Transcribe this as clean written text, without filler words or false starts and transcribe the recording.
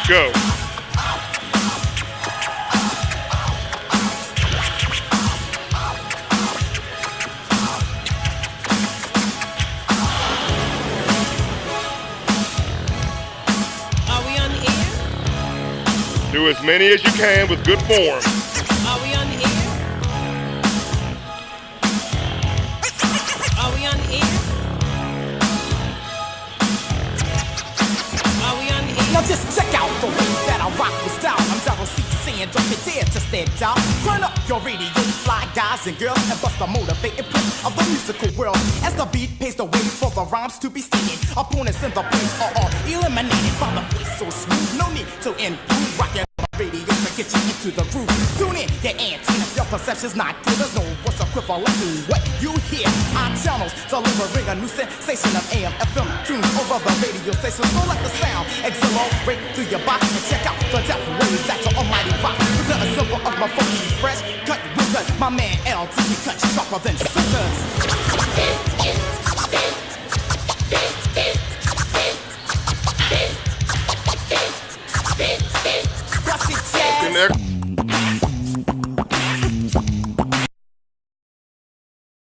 Go. Are we on the air? Do as many as you can with good form. Are we on the air? Are we on the air? Are we on the air? Now just check out the way that I rock the style. I'm Daryl C. saying don't you dare to stand down. Turn up your radio, fly guys and girls, and bust the motivating play of the musical world. As the beat paves the way for the rhymes to be stated, opponents in the place are all eliminated by the voice so smooth. No need to improve. Rockin' on the radio to get you into the groove. Tune in, your antenna, your perception's not clear. There's no what's equivalent to what you hear. Our channels delivering a new sensation of AM, FM tunes over the radio station. So let the sound exhilarate through your body and check out the death wave that's an almighty rock. With the simple of my funky fresh cut wizard, my man LT cut sharper than scissors. Brush it, jazz.